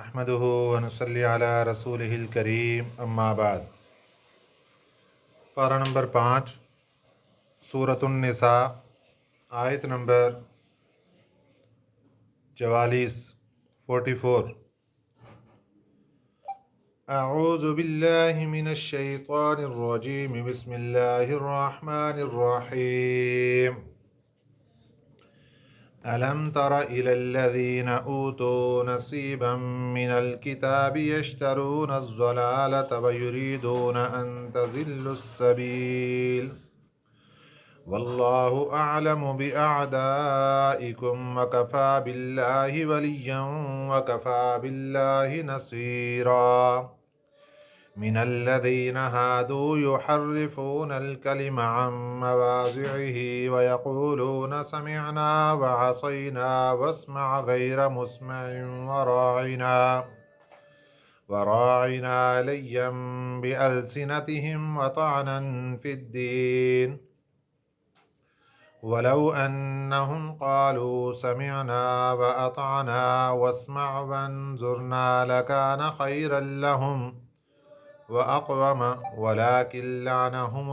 احمدہ ونصلی علی رسولہ الکریم اما بعد۔ پارہ نمبر 5 سورۃ النساء، آیت نمبر 44۔ اعوذ باللہ من الشیطان الرجیم، بسم اللہ الرحمن الرحیم۔ ألم تر إلى الذين أوتوا نصيبا من الكتاب يشترون الضلالة ويريدون أن تضلوا السبيل والله أعلم بأعدائكم وكفى بالله وليا وكفى بالله نصيرا من الذين هادوا يحرفون الكلم عن مواضعه ويقولون سمعنا وعصينا واسمع غير مسمع وراعنا ليا بألسنتهم وطعنا في الدين ولو أنهم قالوا سمعنا وأطعنا واسمع وانظرنا لكان خيرا لهم وأقوم ولكن لعنهم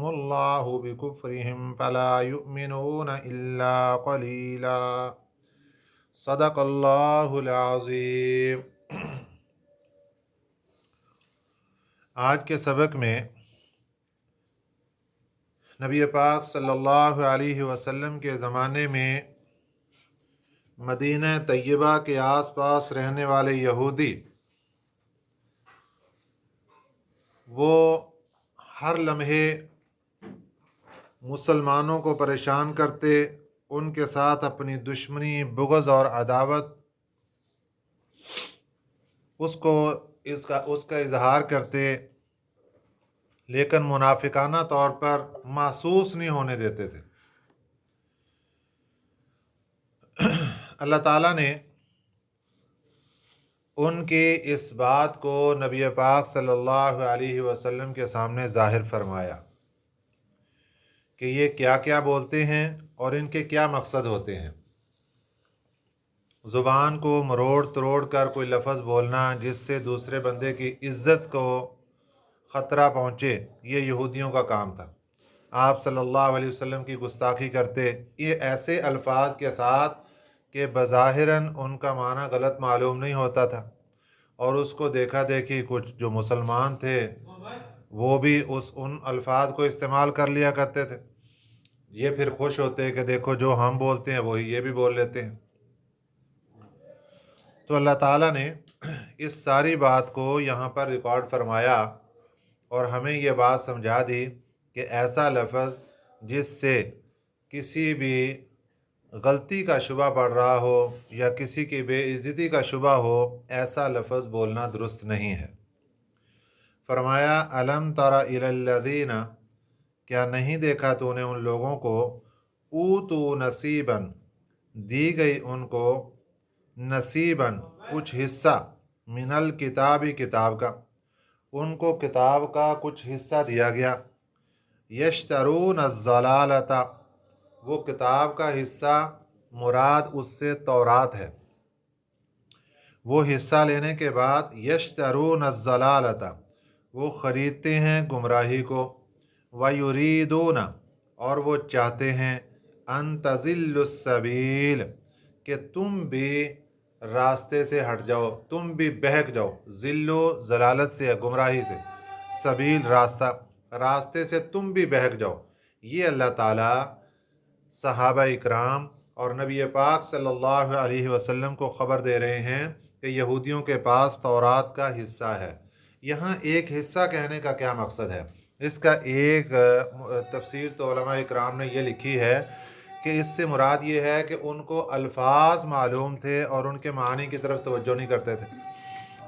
الله بكفرهم فلا يؤمنون إلا قليلا۔ صدق اللہ العظیم۔ آج کے سبق میں نبی پاک صلی اللہ علیہ وسلم کے زمانے میں مدینہ طیبہ کے آس پاس رہنے والے یہودی وہ ہر لمحے مسلمانوں کو پریشان کرتے، ان کے ساتھ اپنی دشمنی، بغض اور عداوت اس کا اظہار کرتے، لیکن منافقانہ طور پر محسوس نہیں ہونے دیتے تھے۔ اللہ تعالیٰ نے ان کی اس بات کو نبی پاک صلی اللہ علیہ وسلم کے سامنے ظاہر فرمایا کہ یہ کیا کیا بولتے ہیں اور ان کے کیا مقصد ہوتے ہیں۔ زبان کو مروڑ تروڑ کر کوئی لفظ بولنا جس سے دوسرے بندے کی عزت کو خطرہ پہنچے، یہ یہودیوں کا کام تھا۔ آپ صلی اللہ علیہ وسلم کی گستاخی کرتے، یہ ایسے الفاظ کے ساتھ کہ بظاہراً ان کا معنی غلط معلوم نہیں ہوتا تھا، اور اس کو دیکھا دیکھی کچھ جو مسلمان تھے وہ بھی ان الفاظ کو استعمال کر لیا کرتے تھے۔ یہ پھر خوش ہوتے کہ دیکھو جو ہم بولتے ہیں وہی یہ بھی بول لیتے ہیں۔ تو اللہ تعالیٰ نے اس ساری بات کو یہاں پر ریکارڈ فرمایا اور ہمیں یہ بات سمجھا دی کہ ایسا لفظ جس سے کسی بھی غلطی کا شبہ پڑ رہا ہو یا کسی کی بے عزتی کا شبہ ہو، ایسا لفظ بولنا درست نہیں ہے۔ فرمایا الم تر الی الذین، کیا نہیں دیکھا تو نے ان لوگوں کو، اوتو نصیباً، دی گئی ان کو، نصیباً کچھ حصہ، من الکتاب کتاب کا، ان کو کتاب کا کچھ حصہ دیا گیا۔ یشترون الضلالۃ، وہ کتاب کا حصہ مراد اس سے تورات ہے۔ وہ حصہ لینے کے بعد یشترون الضلالۃ، وہ خریدتے ہیں گمراہی کو، ویریدون، اور وہ چاہتے ہیں، ان تضلوا السبیل، کہ تم بھی راستے سے ہٹ جاؤ، تم بھی بہک جاؤ۔ ذلو ضلالت سے ہے، گمراہی سے، سبیل راستہ، راستے سے تم بھی بہک جاؤ۔ یہ اللہ تعالیٰ صحابہ اکرام اور نبی پاک صلی اللہ علیہ وسلم کو خبر دے رہے ہیں کہ یہودیوں کے پاس تورات کا حصہ ہے۔ یہاں ایک حصہ کہنے کا کیا مقصد ہے؟ اس کا ایک تفسیر تو علماء اکرام نے یہ لکھی ہے کہ اس سے مراد یہ ہے کہ ان کو الفاظ معلوم تھے اور ان کے معنی کی طرف توجہ نہیں کرتے تھے۔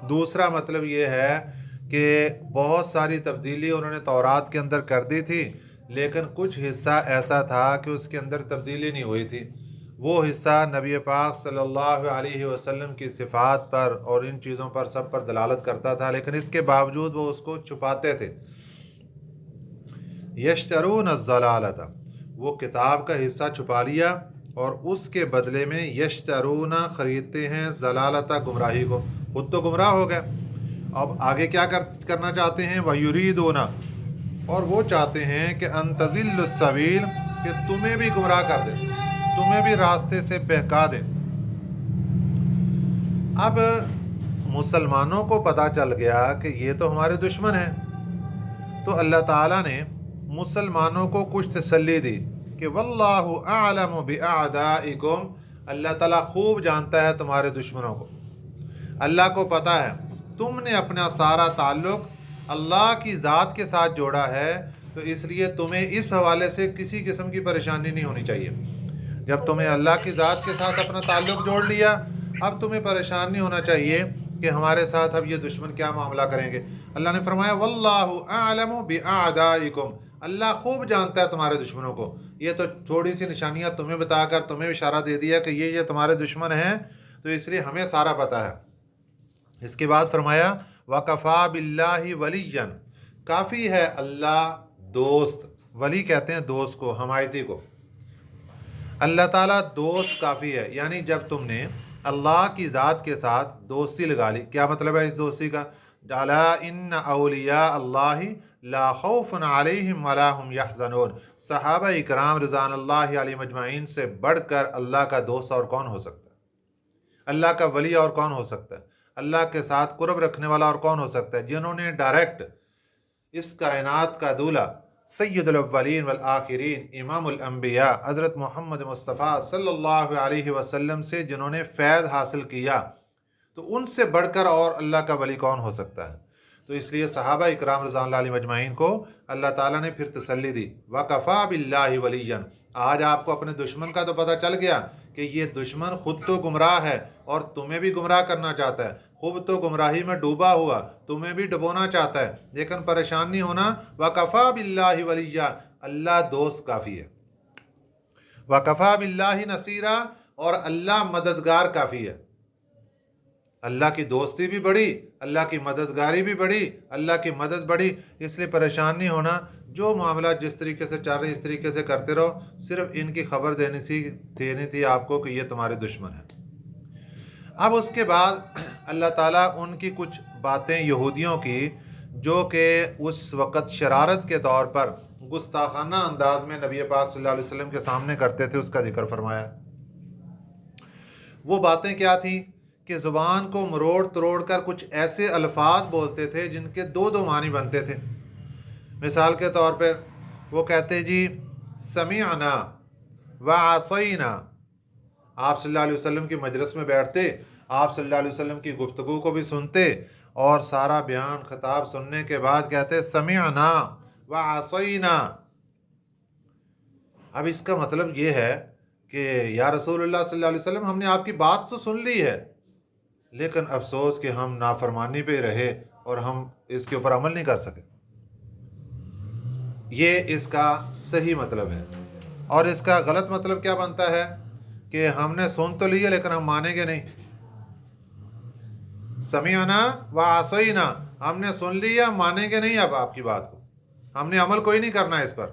دوسرا مطلب یہ ہے کہ بہت ساری تبدیلی انہوں نے تورات کے اندر کر دی تھی، لیکن کچھ حصہ ایسا تھا کہ اس کے اندر تبدیلی نہیں ہوئی تھی۔ وہ حصہ نبی پاک صلی اللہ علیہ وسلم کی صفات پر اور ان چیزوں پر سب پر دلالت کرتا تھا، لیکن اس کے باوجود وہ اس کو چھپاتے تھے۔ یشترون الضلالۃ، وہ کتاب کا حصہ چھپا لیا اور اس کے بدلے میں یشترونا خریدتے ہیں ضلالتا گمراہی کو، خود تو گمراہ ہو گئے، اب آگے کیا کرنا چاہتے ہیں، وَيُرِيدُونَ اور وہ چاہتے ہیں کہ ان تضلوا السبیل کہ تمہیں بھی گمراہ کر دے، تمہیں بھی راستے سے بہکا دے۔ اب مسلمانوں کو پتہ چل گیا کہ یہ تو ہمارے دشمن ہیں، تو اللہ تعالیٰ نے مسلمانوں کو کچھ تسلی دی کہ واللہ اعلم باعدائکم، اللہ تعالیٰ خوب جانتا ہے تمہارے دشمنوں کو، اللہ کو پتہ ہے تم نے اپنا سارا تعلق اللہ کی ذات کے ساتھ جوڑا ہے، تو اس لیے تمہیں اس حوالے سے کسی قسم کی پریشانی نہیں ہونی چاہیے۔ جب تمہیں اللہ کی ذات کے ساتھ اپنا تعلق جوڑ لیا، اب تمہیں پریشان نہیں ہونا چاہیے کہ ہمارے ساتھ اب یہ دشمن کیا معاملہ کریں گے۔ اللہ نے فرمایا واللہ اعلم باعدائکم، اللہ خوب جانتا ہے تمہارے دشمنوں کو۔ یہ تو تھوڑی سی نشانیاں تمہیں بتا کر تمہیں اشارہ دے دیا کہ یہ تمہارے دشمن ہیں، تو اس لیے ہمیں سارا پتہ ہے۔ اس کے بعد فرمایا وَكَفَى بِاللَّهِ وَلِيًّا، کافی ہے اللہ دوست، ولی کہتے ہیں دوست کو، حمایتی کو، اللہ تعالیٰ دوست کافی ہے۔ یعنی جب تم نے اللہ کی ذات کے ساتھ دوستی لگا لی، کیا مطلب ہے اس دوستی کا، الا ان اولیاء اللہ لا خوف علیہم ولا هم یحزنون، صحابہ اکرام رضوان اللہ علیہم اجمعین سے بڑھ کر اللہ کا دوست اور کون ہو سکتا ہے، اللہ کا ولی اور کون ہو سکتا ہے، اللہ کے ساتھ قرب رکھنے والا اور کون ہو سکتا ہے، جنہوں نے ڈائریکٹ اس کائنات کا دولہ سید الاولین والآخرین امام الانبیاء حضرت محمد مصطفیٰ صلی اللہ علیہ وسلم سے جنہوں نے فیض حاصل کیا، تو ان سے بڑھ کر اور اللہ کا ولی کون ہو سکتا ہے۔ تو اس لیے صحابہ اکرام رضوان اللہ علیہ مجمعین کو اللہ تعالیٰ نے پھر تسلی دی وَكَفَى بِاللَّهِ وَلِيًّا۔ آج آپ کو اپنے دشمن کا تو پتہ چل گیا کہ یہ دشمن خود تو گمراہ ہے اور تمہیں بھی گمراہ کرنا چاہتا ہے، خود تو گمراہی میں ڈوبا ہوا، تمہیں بھی ڈبونا چاہتا ہے، لیکن پریشان نہیں ہونا، وَكَفَى بِاللَّهِ وَلِيًّا، اللہ دوست کافی ہے، وَكَفَى بِاللَّهِ نَصِيرًا، اور اللہ مددگار کافی ہے۔ اللہ کی دوستی بھی بڑی، اللہ کی مددگاری بھی بڑی، اللہ کی مدد بڑی، اس لیے پریشان نہیں ہونا، جو معاملات جس طریقے سے چل رہے اس طریقے سے کرتے رہو، صرف ان کی خبر دینی تھی آپ کو کہ یہ تمہارے دشمن ہیں۔ اب اس کے بعد اللہ تعالیٰ ان کی کچھ باتیں یہودیوں کی جو کہ اس وقت شرارت کے طور پر گستاخانہ انداز میں نبی پاک صلی اللہ علیہ وسلم کے سامنے کرتے تھے، اس کا ذکر فرمایا۔ وہ باتیں کیا تھیں کہ زبان کو مروڑ تروڑ کر کچھ ایسے الفاظ بولتے تھے جن کے دو دو معنی بنتے تھے۔ مثال کے طور پہ وہ کہتے جی سمعنا وعصینا، آپ صلی اللہ علیہ وسلم کی مجلس میں بیٹھتے، آپ صلی اللہ علیہ وسلم کی گفتگو کو بھی سنتے، اور سارا بیان خطاب سننے کے بعد کہتے سمعنا وعصینا۔ اب اس کا مطلب یہ ہے کہ یا رسول اللہ صلی اللہ علیہ وسلم، ہم نے آپ کی بات تو سن لی ہے، لیکن افسوس کہ ہم نافرمانی پہ رہے اور ہم اس کے اوپر عمل نہیں کر سکے۔ یہ اس کا صحیح مطلب ہے۔ اور اس کا غلط مطلب کیا بنتا ہے کہ ہم نے سن تو لیا لیکن ہم مانیں گے نہیں۔ سمعنا وعصینا، ہم نے سن لیا، مانیں گے نہیں اب آپ کی بات کو، ہم نے عمل کوئی نہیں کرنا اس پر۔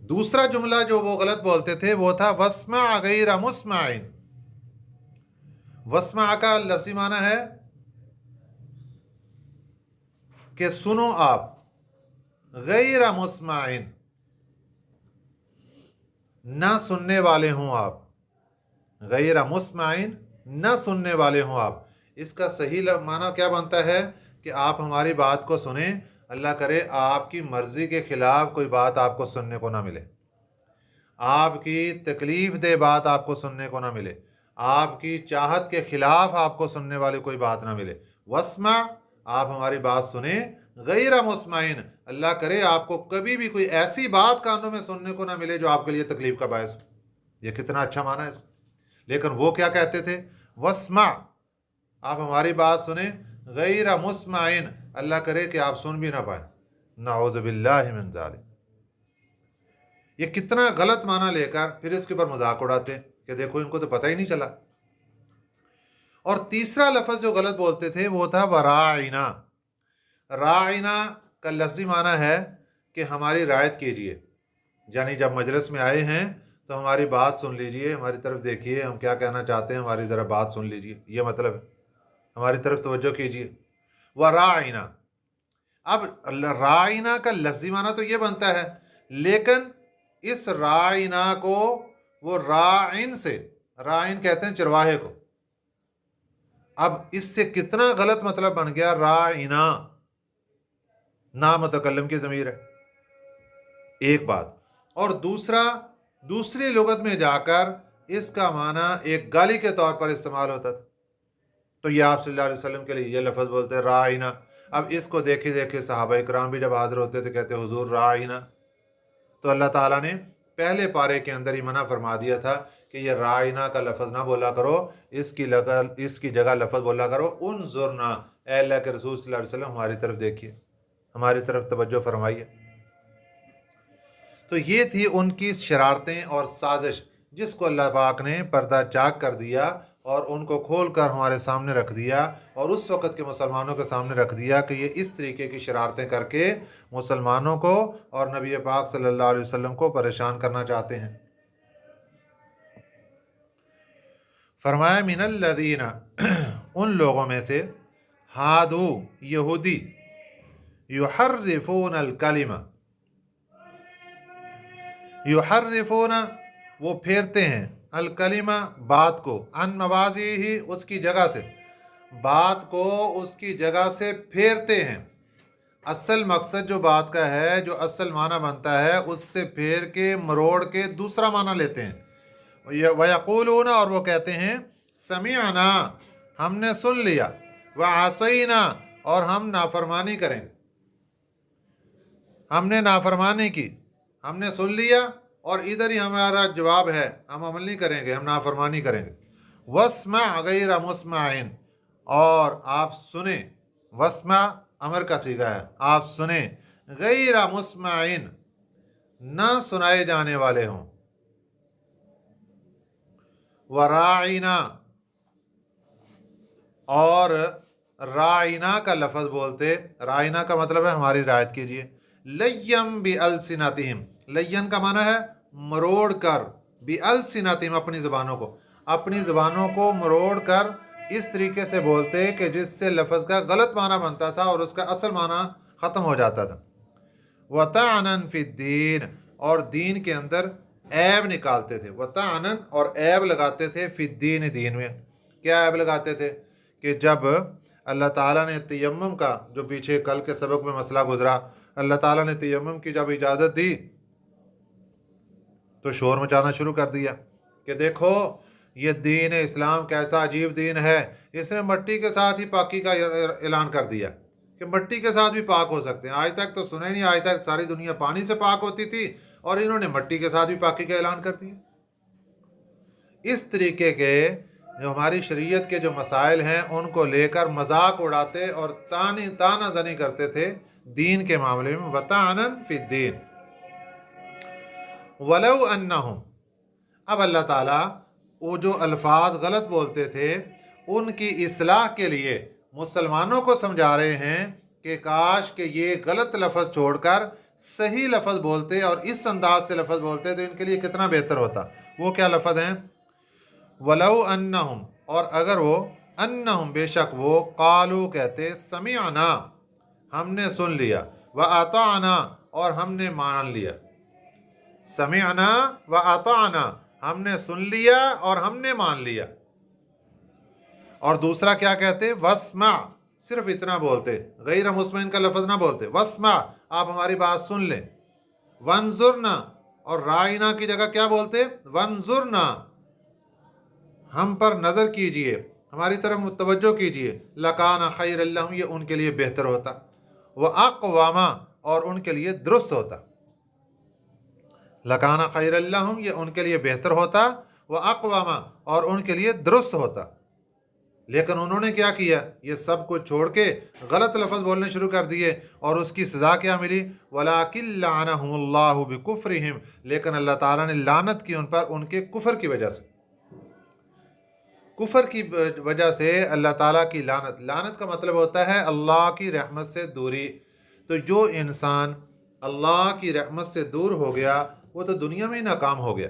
دوسرا جملہ جو وہ غلط بولتے تھے وہ تھا واسمع غیر مسمع۔ واسمع کا لفظی معنی ہے کہ سنو آپ، غیر مسمع نہ سننے والے ہوں آپ، غیر مسمع نہ سننے والے ہوں آپ۔ اس کا صحیح معنی کیا بنتا ہے کہ آپ ہماری بات کو سنیں، اللہ کرے آپ کی مرضی کے خلاف کوئی بات آپ کو سننے کو نہ ملے، آپ کی تکلیف دہ بات آپ کو سننے کو نہ ملے، آپ کی چاہت کے خلاف آپ کو سننے والی کوئی بات نہ ملے۔ واسمع، آپ ہماری بات سنیں، غیر مسمعین، اللہ کرے آپ کو کبھی بھی کوئی ایسی بات کانوں میں سننے کو نہ ملے جو آپ کے لیے تکلیف کا باعث ہو۔ یہ کتنا اچھا معنی ہے اس کا۔ لیکن وہ کیا کہتے تھے، واسمع، آپ ہماری بات سنیں، غیر مسمعین، اللہ کرے کہ آپ سن بھی نہ پائیں، نعوذ باللہ من ذالک۔ یہ کتنا غلط معنی لے کر پھر اس کے اوپر مذاق اڑاتے کہ دیکھو ان کو تو پتہ ہی نہیں چلا۔ اور تیسرا لفظ جو غلط بولتے تھے وہ تھا وراعنا۔ راعنا کا لفظی معنی ہے کہ ہماری رعایت کیجئے، یعنی جب مجلس میں آئے ہیں تو ہماری بات سن لیجئے، ہماری طرف دیکھیے، ہم کیا کہنا چاہتے ہیں، ہماری ذرا بات سن لیجئے، یہ مطلب ہے، ہماری طرف توجہ کیجئے۔ وَرَاعِنَا، اب رائنا کا لفظی معنی تو یہ بنتا ہے، لیکن اس رائنا کو وہ رائن سے، رائن کہتے ہیں چرواہے کو، اب اس سے کتنا غلط مطلب بن گیا، رائنا نا متکلم کی ضمیر ہے، ایک بات، اور دوسری لغت میں جا کر اس کا معنی ایک گالی کے طور پر استعمال ہوتا تھا، تو یہ آپ صلی اللہ علیہ وسلم کے لیے یہ لفظ بولتے ہیں رائنا۔ اب اس کو دیکھے صحابہ کرام بھی جب حاضر ہوتے تھے کہتے حضور رائنا، تو اللہ تعالیٰ نے پہلے پارے کے اندر ہی منع فرما دیا تھا کہ یہ رائنا کا لفظ نہ بولا کرو، اس کی جگہ لفظ بولا کرو انظرنا، اے اللہ کے رسول صلی اللہ علیہ وسلم ہماری طرف دیکھیے، ہماری طرف توجہ فرمائیے۔ تو یہ تھی ان کی شرارتیں اور سازش، جس کو اللہ پاک نے پردہ چاک کر دیا اور ان کو کھول کر ہمارے سامنے رکھ دیا، اور اس وقت کے مسلمانوں کے سامنے رکھ دیا کہ یہ اس طریقے کی شرارتیں کر کے مسلمانوں کو اور نبی پاک صلی اللہ علیہ وسلم کو پریشان کرنا چاہتے ہیں۔ فرمایا من الذین، ان لوگوں میں سے، ہادو یہودی، یحرفون الکلمہ، یحرفون وہ پھیرتے ہیں، الکلمہ بات کو، عن مواضعہ اس کی جگہ سے، بات کو اس کی جگہ سے پھیرتے ہیں، اصل مقصد جو بات کا ہے، جو اصل معنی بنتا ہے، اس سے پھیر کے مروڑ کے دوسرا معنی لیتے ہیں۔ وَيَقُولُونَ اور وہ کہتے ہیں، سَمِعْنَا ہم نے سن لیا، وَعَصَيْنَا اور ہم نافرمانی کریں، ہم نے نافرمانی کی، ہم نے سن لیا اور ادھر ہی ہمارا جواب ہے، ہم عمل نہیں کریں گے، ہم نافرمانی کریں گے۔ وَاسْمَعْ غَيْرَ مُسْمَعٍ اور آپ سنیں، وَاسْمَعْ امر کا صیغہ ہے، آپ سنیں، غیر مسمعین نہ سنائے جانے والے ہوں، وراعینا اور رائنا کا لفظ بولتے، رائنا کا مطلب ہے ہماری رعایت کیجئے، لیم بِأَلْسِنَتِهِمْ، لین کا معنی ہے مروڑ کر، بِأَلْسِنَتِهِمْ اپنی زبانوں کو مروڑ کر اس طریقے سے بولتے کہ جس سے لفظ کا غلط معنی بنتا تھا اور اس کا اصل معنی ختم ہو جاتا تھا۔ وَطَعْنًا فِي الدِّينِ اور دین کے اندر عیب نکالتے تھے، وَطَعْنًا اور عیب لگاتے تھے، فی الدین دین میں، کیا عیب لگاتے تھے کہ جب اللہ تعالیٰ نے تیمم کا، جو پیچھے کل کے سبق میں مسئلہ گزرا، اللہ تعالیٰ نے تیمم کی جب اجازت دی تو شور مچانا شروع کر دیا کہ دیکھو یہ دین اسلام کیسا عجیب دین ہے، اس نے مٹی کے ساتھ ہی پاکی کا اعلان کر دیا کہ مٹی کے ساتھ بھی پاک ہو سکتے ہیں، آج تک تو سنا ہی نہیں، آج تک ساری دنیا پانی سے پاک ہوتی تھی اور انہوں نے مٹی کے ساتھ بھی پاکی کا اعلان کر دیا۔ اس طریقے کے جو ہماری شریعت کے جو مسائل ہیں ان کو لے کر مذاق اڑاتے اور تانہ زنی کرتے تھے دین کے معاملے میں، وَطَعْنًا فِي الدِّينِ وَلَوْ أَنَّهُمْ اب اللہ تعالیٰ وہ جو الفاظ غلط بولتے تھے ان کی اصلاح کے لیے مسلمانوں کو سمجھا رہے ہیں کہ کاش کہ یہ غلط لفظ چھوڑ کر صحیح لفظ بولتے اور اس انداز سے لفظ بولتے تو ان کے لیے کتنا بہتر ہوتا۔ وہ کیا لفظ ہیں؟ وَلَوْ أَنَّهُمْ اور اگر وہ، أَنَّهُمْ بے شک وہ، قالو کہتے، سمعنا ہم نے سن لیا، وَأَطَعْنَا اور ہم نے مان لیا، سمعنا وَأَطَعْنَا ہم نے سن لیا اور ہم نے مان لیا، اور دوسرا کیا کہتے، وَاسْمَعْ صرف اتنا بولتے، غیر مسمعین کا لفظ نہ بولتے، وَاسْمَعْ آپ ہماری بات سن لیں، وَانظُرْنَا اور رائنا کی جگہ کیا بولتے، وَانظُرْنَا ہم پر نظر کیجئے، ہماری طرف متوجہ کیجئے، لَكَانَ خَيْرًا لَّهُمْ یہ ان کے لیے بہتر ہوتا، وَأَقْوَمَ اور ان کے لیے درست ہوتا، لَكَانَ خَيْرًا لَّهُمْ یہ ان کے لیے بہتر ہوتا، وَأَقْوَمَ اور ان کے لیے درست ہوتا۔ لیکن انہوں نے کیا کیا، یہ سب کچھ چھوڑ کے غلط لفظ بولنے شروع کر دیے، اور اس کی سزا کیا ملی، وَلَٰكِن لَّعَنَهُمُ اللَّهُ بِكُفْرِهِمْ لیکن اللہ تعالیٰ نے لعنت کی ان پر ان کے کفر کی وجہ سے، کفر کی وجہ سے اللہ تعالیٰ کی لعنت، لعنت کا مطلب ہوتا ہے اللہ کی رحمت سے دوری، تو جو انسان اللہ کی رحمت سے دور ہو گیا وہ تو دنیا میں ہی ناکام ہو گیا،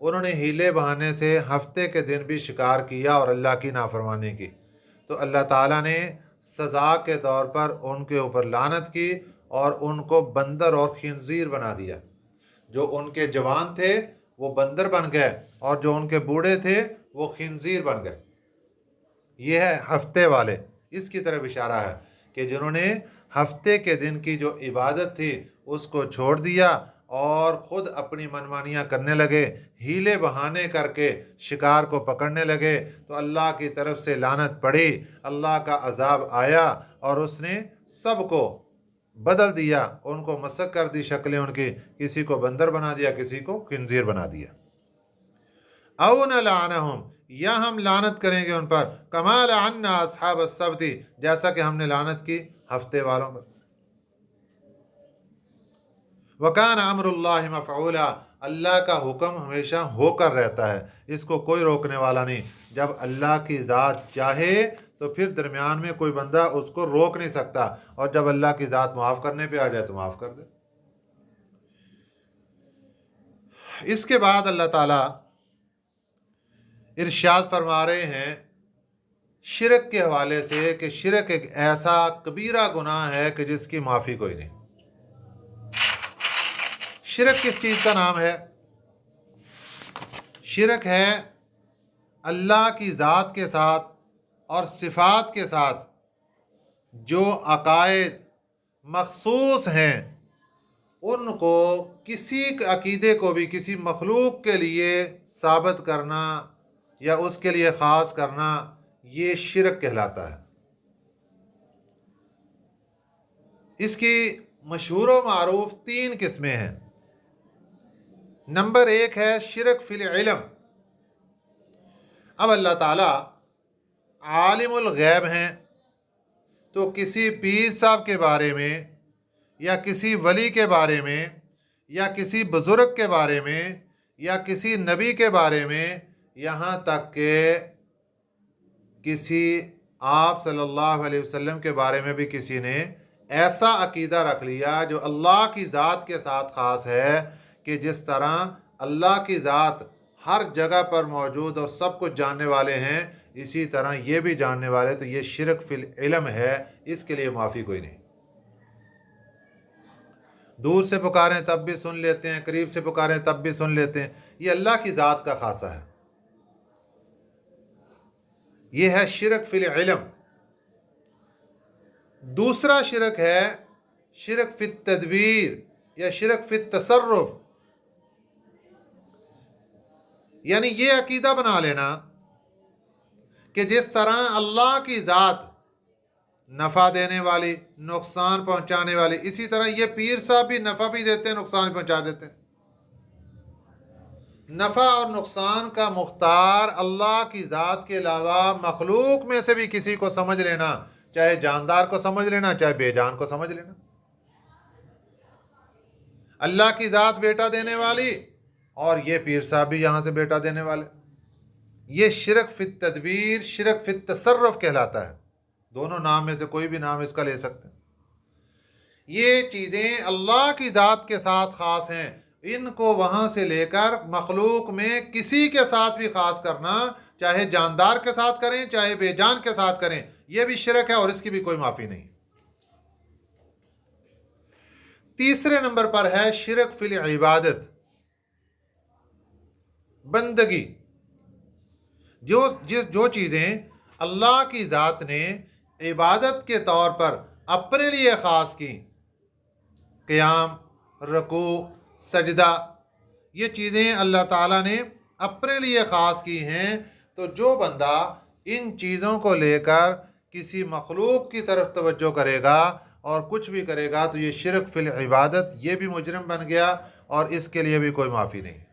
انہوں نے ہیلے بہانے سے ہفتے کے دن بھی شکار کیا اور اللہ کی نافرمانی کی، تو اللہ تعالیٰ نے سزا کے طور پر ان کے اوپر لعنت کی اور ان کو بندر اور خنزیر بنا دیا۔ جو ان کے جوان تھے وہ بندر بن گئے اور جو ان کے بوڑھے تھے وہ خنزیر بن گئے۔ یہ ہے ہفتے والے، اس کی طرف اشارہ ہے کہ جنہوں نے ہفتے کے دن کی جو عبادت تھی اس کو چھوڑ دیا اور خود اپنی منمانیاں کرنے لگے، ہیلے بہانے کر کے شکار کو پکڑنے لگے، تو اللہ کی طرف سے لعنت پڑی، اللہ کا عذاب آیا اور اس نے سب کو بدل دیا، ان کو مسخ کر دی شکلیں ان کی، کسی کو بندر بنا دیا، کسی کو خنزیر بنا دیا۔ او نلعنہم، یا ہم لعنت کریں گے ان پر، کما لعنا اصحاب السبت، جیسا کہ ہم نے لعنت کی ہفتے والوں پر۔ وکان امر اللہ مفعولا، اللہ کا حکم ہمیشہ ہو کر رہتا ہے، اس کو کوئی روکنے والا نہیں۔ جب اللہ کی ذات چاہے تو پھر درمیان میں کوئی بندہ اس کو روک نہیں سکتا، اور جب اللہ کی ذات معاف کرنے پہ آ جائے تو معاف کر دے۔ اس کے بعد اللہ تعالیٰ ارشاد فرما رہے ہیں شرک کے حوالے سے کہ شرک ایک ایسا کبیرہ گناہ ہے کہ جس کی معافی کوئی نہیں۔ شرک کس چیز کا نام ہے؟ شرک ہے اللہ کی ذات کے ساتھ اور صفات کے ساتھ جو عقائد مخصوص ہیں ان کو کسی عقیدے کو بھی کسی مخلوق کے لیے ثابت کرنا یا اس کے لیے خاص کرنا، یہ شرک کہلاتا ہے۔ اس کی مشہور و معروف 3 قسمیں ہیں۔ نمبر 1 ہے شرک فی العلم۔ اب اللہ تعالیٰ عالم الغیب ہیں، تو کسی پیر صاحب کے بارے میں یا کسی ولی کے بارے میں یا کسی بزرگ کے بارے میں یا کسی نبی کے بارے میں، یہاں تک کہ کسی آپ صلی اللہ علیہ وسلم کے بارے میں بھی کسی نے ایسا عقیدہ رکھ لیا جو اللہ کی ذات کے ساتھ خاص ہے، کہ جس طرح اللہ کی ذات ہر جگہ پر موجود اور سب کچھ جاننے والے ہیں، اسی طرح یہ بھی جاننے والے، تو یہ شرک فی العلم ہے، اس کے لیے معافی کوئی نہیں۔ دور سے پکاریں تب بھی سن لیتے ہیں، قریب سے پکاریں تب بھی سن لیتے ہیں، یہ اللہ کی ذات کا خاصہ ہے۔ یہ ہے شرک فی العلم۔ دوسرا شرک ہے شرک فی التدبیر یا شرک فی التصرف، یعنی یہ عقیدہ بنا لینا کہ جس طرح اللہ کی ذات نفع دینے والی، نقصان پہنچانے والی، اسی طرح یہ پیر صاحب بھی نفع بھی دیتے ہیں، نقصان پہنچا دیتے ہیں۔ نفع اور نقصان کا مختار اللہ کی ذات کے علاوہ مخلوق میں سے بھی کسی کو سمجھ لینا، چاہے جاندار کو سمجھ لینا چاہے بے جان کو سمجھ لینا۔ اللہ کی ذات بیٹا دینے والی اور یہ پیر صاحب بھی یہاں سے بیٹا دینے والے، یہ شرک فی التدبیر، شرک فی التصرف کہلاتا ہے۔ دونوں نام میں سے کوئی بھی نام اس کا لے سکتے ہیں۔ یہ چیزیں اللہ کی ذات کے ساتھ خاص ہیں، ان کو وہاں سے لے کر مخلوق میں کسی کے ساتھ بھی خاص کرنا، چاہے جاندار کے ساتھ کریں چاہے بے جان کے ساتھ کریں، یہ بھی شرک ہے اور اس کی بھی کوئی معافی نہیں۔ تیسرے نمبر پر ہے شرک فی العبادت، بندگی۔ جو چیزیں اللہ کی ذات نے عبادت کے طور پر اپنے لیے خاص کی، قیام، رکوع، سجدہ، یہ چیزیں اللہ تعالیٰ نے اپنے لیے خاص کی ہیں، تو جو بندہ ان چیزوں کو لے کر کسی مخلوق کی طرف توجہ کرے گا اور کچھ بھی کرے گا تو یہ شرک فی العبادت، یہ بھی مجرم بن گیا اور اس کے لیے بھی کوئی معافی نہیں۔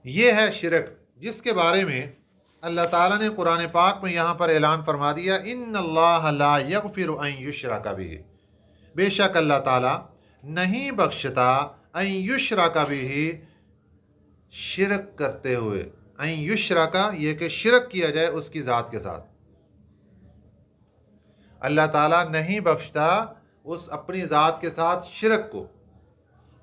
یہ ہے شرک جس کے بارے میں اللہ تعالیٰ نے قرآن پاک میں یہاں پر اعلان فرما دیا، ان اللہ لا یغفر ان یشرک بہ، بے شک اللہ تعالیٰ نہیں بخشتا ان یشرک بہ، شرک کرتے ہوئے، ان یشرک یہ کہ شرک کیا جائے اس کی ذات کے ساتھ۔ اللہ تعالیٰ نہیں بخشتا اس اپنی ذات کے ساتھ شرک کو،